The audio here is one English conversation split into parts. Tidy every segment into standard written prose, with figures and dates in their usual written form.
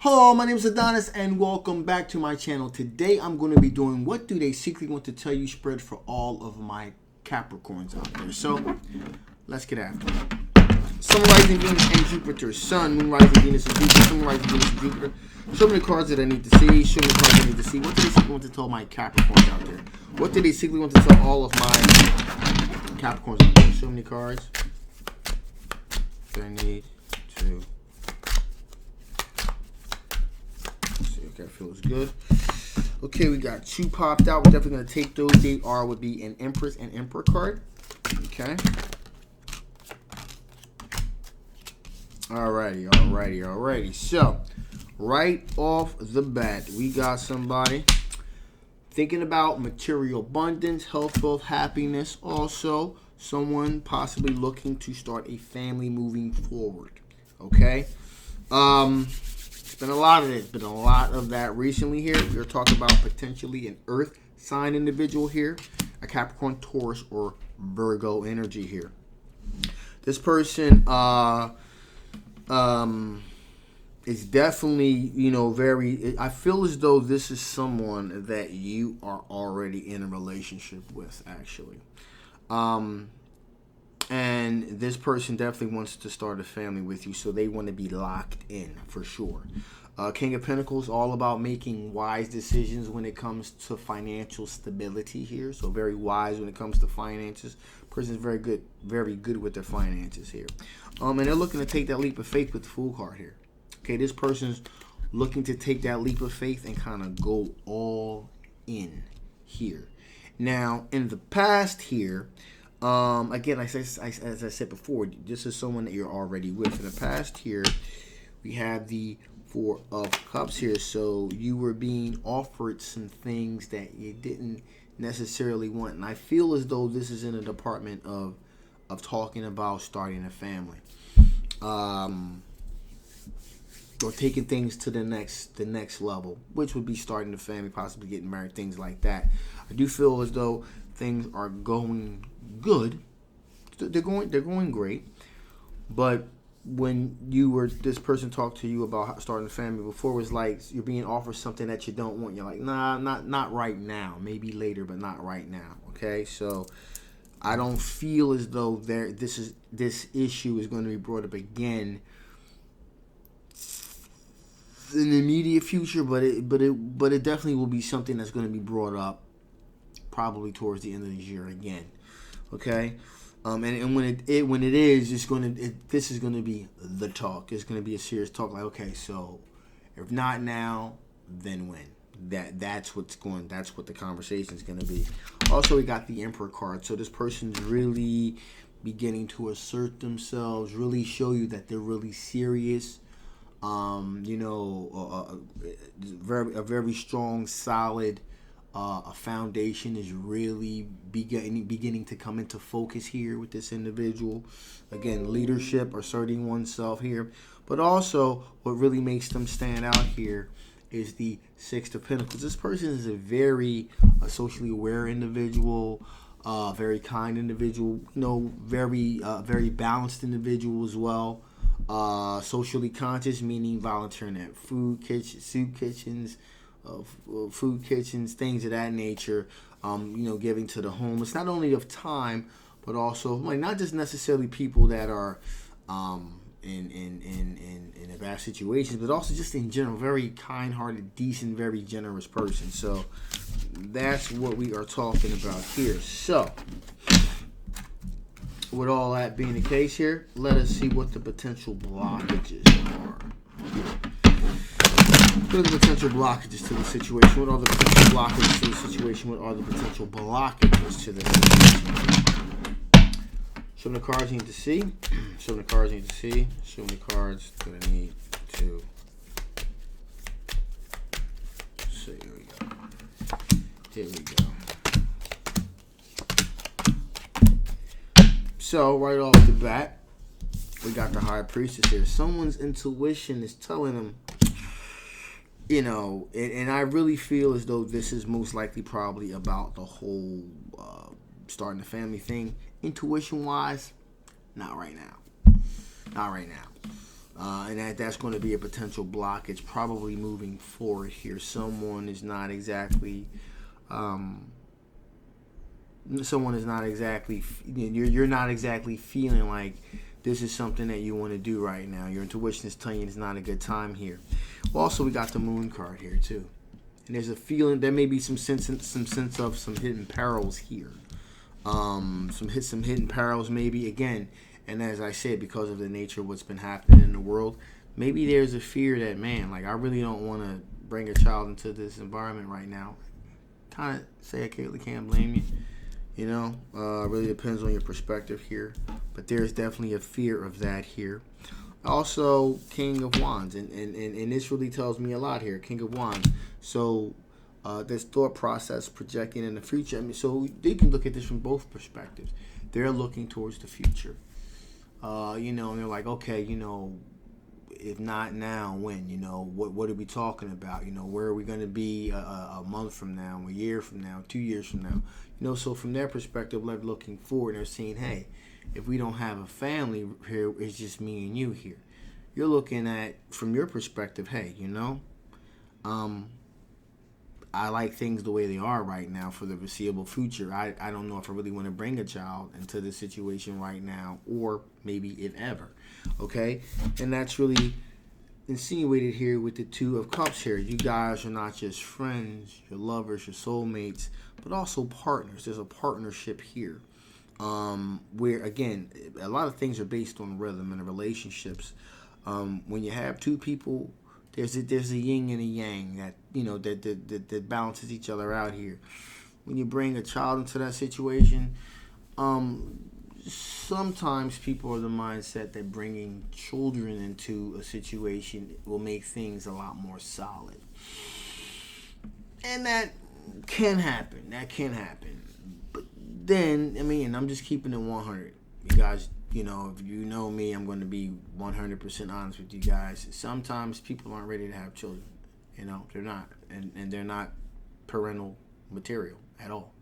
Hello, my name is Adonis and welcome back to my channel. Today I'm going to be doing what do they secretly want to tell you spread for all of my Capricorns out there. So let's get after it. Sun, rising Venus and Jupiter. Sun, Moon, rising Venus and Jupiter. Sun, rising Venus and Jupiter. Show me the cards that I need to see. Show me the cards I need to see. What do they secretly want to tell my Capricorns out there? What do they secretly want to tell all of my Capricorns out there? Show me the cards that I need to. That feels good. Okay, we got two popped out. We're definitely going to take those. They would be an Empress and Emperor card. Okay. Alrighty. So, right off the bat, we got somebody thinking about material abundance, health, wealth, happiness. Also, someone possibly looking to start a family moving forward. Okay. Been a lot of this, been a lot of that recently here. We're talking about potentially an earth sign individual here, a Capricorn, Taurus, or Virgo energy here. This person is definitely, very, I feel as though this is someone that you are already in a relationship with, actually. And this person definitely wants to start a family with you, so they want to be locked in for sure. King of Pentacles, all about making wise decisions when it comes to financial stability here. So very wise when it comes to finances. Person is very good with their finances here. And they're looking to take that leap of faith with the Fool card here. Okay, this person's looking to take that leap of faith and kind of go all in here. Now, in the past here, again, as I said before, this is someone that you're already with. In the past here, we have the Four of Cups here. So you were being offered some things that you didn't necessarily want. And I feel as though this is in a department of talking about starting a family. Or taking things to the next level, which would be starting a family, possibly getting married, things like that. I do feel as though things are going good. They're going great. But when this person talked to you about starting a family before, it was like you're being offered something that you don't want. You're like, nah, not right now. Maybe later, but not right now. Okay, so I don't feel as though this issue is going to be brought up again in the immediate future, but it definitely will be something that's going to be brought up probably towards the end of the year again. Okay, and when it is, this is going to be the talk. It's going to be a serious talk. Like, okay, so if not now, then when? That's what the conversation is going to be. Also, we got the Emperor card. So this person's really beginning to assert themselves, really show you that they're really serious. A very strong, solid foundation is really beginning to come into focus here with this individual. Again, leadership, asserting oneself here, but also what really makes them stand out here is the Six of Pentacles. This person is a very socially aware individual, very kind individual, very balanced individual as well. Socially conscious, meaning volunteering at soup kitchens, food kitchens, things of that nature. Giving to the homeless, not only of time, but also not just necessarily people that are in bad situations, but also just in general, very kind-hearted, decent, very generous person. So that's what we are talking about here. So, with all that being the case here, let us see what the potential blockages are. What are the potential blockages to the situation? What are the potential blockages to the situation? What are the potential blockages to the situation? Show me the cards you need to see. Show me the cards you need to see. Show me the cards that I need to see. Here we go. So, right off the bat, we got the High Priestess here. Someone's intuition is telling them, and I really feel as though this is most likely probably about the whole starting a family thing. Intuition-wise, not right now. And that's going to be a potential blockage probably moving forward here. Someone is not exactly you're not exactly feeling like this is something that you want to do right now. Your intuition is telling you it's not a good time here. Also, we got the Moon card here too, and there's a feeling there may be some sense of some hidden perils here. Some hidden perils maybe again. And as I said, because of the nature of what's been happening in the world, maybe there's a fear that, man, like I really don't want to bring a child into this environment right now. Kind of say I really can't blame you. You know, really depends on your perspective here. But there's definitely a fear of that here. Also, King of Wands. And this really tells me a lot here. King of Wands. So this thought process projecting in the future. I mean, so they can look at this from both perspectives. They're looking towards the future. And they're like, okay, if not now, when? What are we talking about? Where are we going to be a month from now, a year from now, 2 years from now? So from their perspective, they're looking forward. They're saying, hey, if we don't have a family here, it's just me and you here. You're looking at, from your perspective, hey, I like things the way they are right now for the foreseeable future. I don't know if I really want to bring a child into this situation right now, or maybe if ever. Okay? And that's really insinuated here with the Two of Cups here. You guys are not just friends, your lovers, your soulmates, but also partners. There's a partnership here. Where, again, a lot of things are based on rhythm in the relationships. When you have two people, there's a yin and a yang that that balances each other out here. When you bring a child into that situation, sometimes people are the mindset that bringing children into a situation will make things a lot more solid, and that can happen. But then, and I'm just keeping it 100. You guys. If you know me, I'm going to be 100% honest with you guys. Sometimes people aren't ready to have children. They're not. And they're not parental material at all.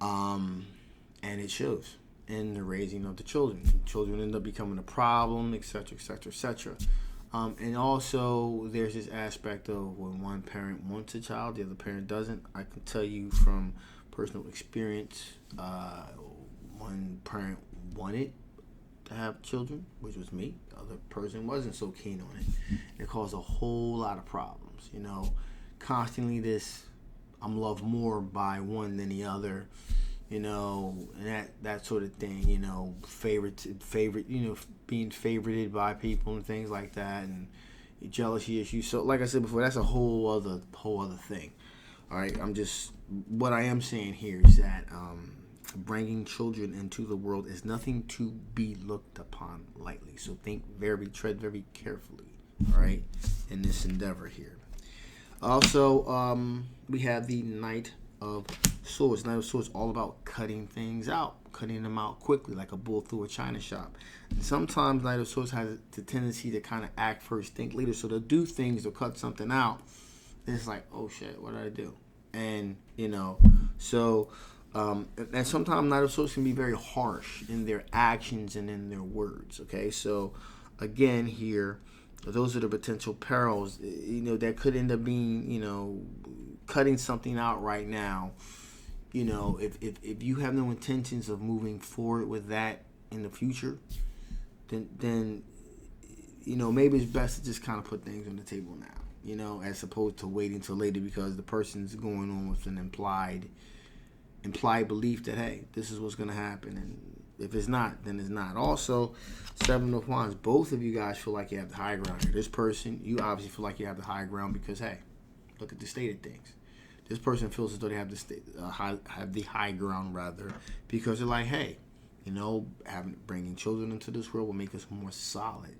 And it shows in the raising of the children. Children end up becoming a problem, etc., etc., etc. And also, there's this aspect of when one parent wants a child, the other parent doesn't. I can tell you from personal experience, one parent wanted to have children, which was me. The other person wasn't so keen on it. It caused a whole lot of problems. Constantly this, I'm loved more by one than the other. And that sort of thing. Favorite. Being favorited by people and things like that, and jealousy issues. So, like I said before, that's a whole other thing. All right, what I am saying here is that bringing children into the world is nothing to be looked upon lightly. So tread very carefully, all right, in this endeavor here. Also, we have the Knight of Swords. Knight of Swords, all about cutting things out, cutting them out quickly, like a bull through a china shop. And sometimes Knight of Swords has the tendency to kind of act first, think later. So they'll do things, they'll cut something out, and it's like, oh shit, what did I do? And so. And sometimes Knight of Swords can be very harsh in their actions and in their words. Okay, so again here, those are the potential perils. That could end up being cutting something out right now. If you have no intentions of moving forward with that in the future, then maybe it's best to just kind of put things on the table now. As opposed to waiting till later because the person's going on with an implied belief that, hey, this is what's going to happen, and if it's not, then it's not. Also, Seven of Wands, both of you guys feel like you have the high ground here. This person, you obviously feel like you have the high ground because, hey, look at the state of things. This person feels as though they have the high ground rather, because they're like, hey, bringing children into this world will make us more solid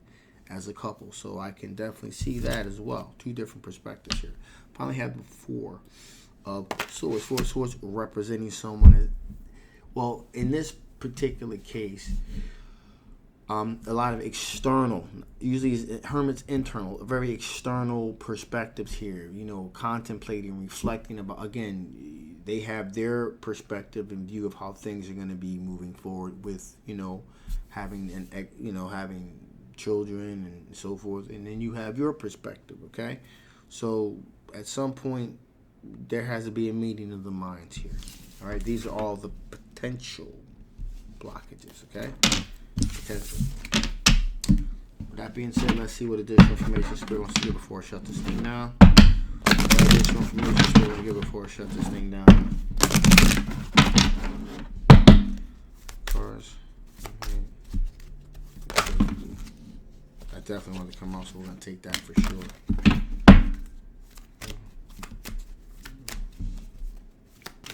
as a couple. So I can definitely see that as well. Two different perspectives here. Finally have the Four of Swords. Four of Swords representing someone. Well, in this particular case, a lot of external, usually Hermit's internal, very external perspectives here. Contemplating, reflecting about. Again, they have their perspective and view of how things are going to be moving forward with having children and so forth, and then you have your perspective, okay? So at some point, there has to be a meeting of the minds here, all right? These are all the potential blockages, okay? Potential. With that being said, let's see what additional information Spirit wants to give before I shut this thing down. What additional information Spirit wants to give before I shut this thing down. Cars. I definitely want to come out, so we're going to take that for sure.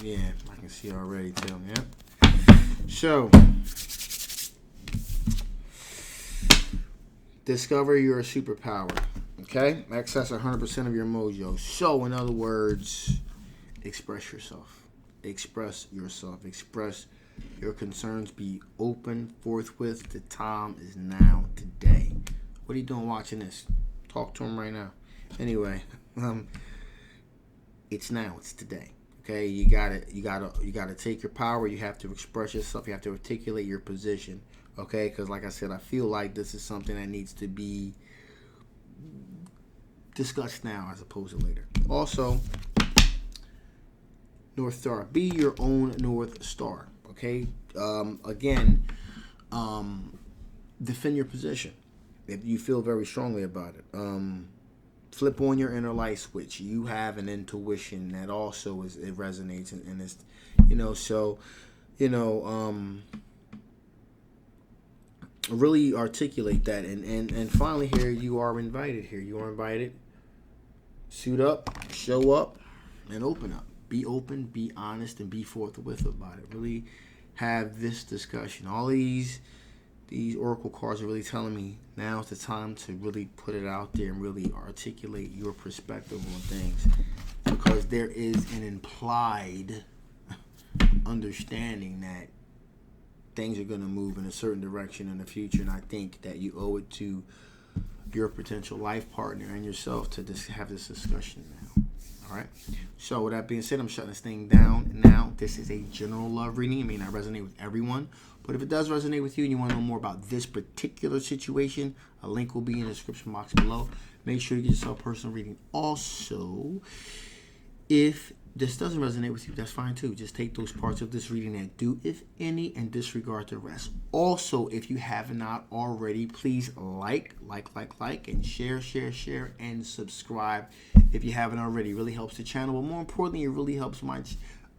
Yeah, I can see already too, yeah. So, discover your superpower, okay? Access 100% of your mojo. So, in other words, express yourself. Express yourself. Express your concerns. Be open, forthwith. The time is now, today. What are you doing watching this? Talk to him right now. Anyway, it's now. It's today. Okay, you gotta take your power. You have to express yourself. You have to articulate your position. Okay, because like I said, I feel like this is something that needs to be discussed now as opposed to later. Also, North Star. Be your own North Star. Okay. Again, defend your position if you feel very strongly about it. Flip on your inner light switch. You have an intuition that also it resonates and it's, so, really articulate that. And finally here, you are invited here. You are invited. Suit up, show up, and open up. Be open, be honest, and be forthwith about it. Really have this discussion. All these oracle cards are really telling me now's the time to really put it out there and really articulate your perspective on things, because there is an implied understanding that things are going to move in a certain direction in the future, and I think that you owe it to your potential life partner and yourself to have this discussion now. All right. So with that being said, I'm shutting this thing down now. This is a general love reading. It may not resonate with everyone, but if it does resonate with you and you want to know more about this particular situation, a link will be in the description box below. Make sure you get yourself a personal reading. Also, if this doesn't resonate with you, that's fine too. Just take those parts of this reading that do, if any, and disregard the rest. Also, if you have not already, please like, and share, and subscribe if you haven't already. It really helps the channel, but more importantly, it really helps my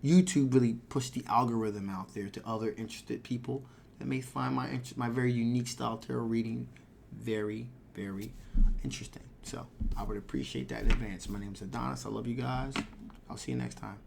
YouTube really push the algorithm out there to other interested people that may find my very unique style tarot reading very, very interesting. So I would appreciate that in advance. My name is Adonis. I love you guys. I'll see you next time.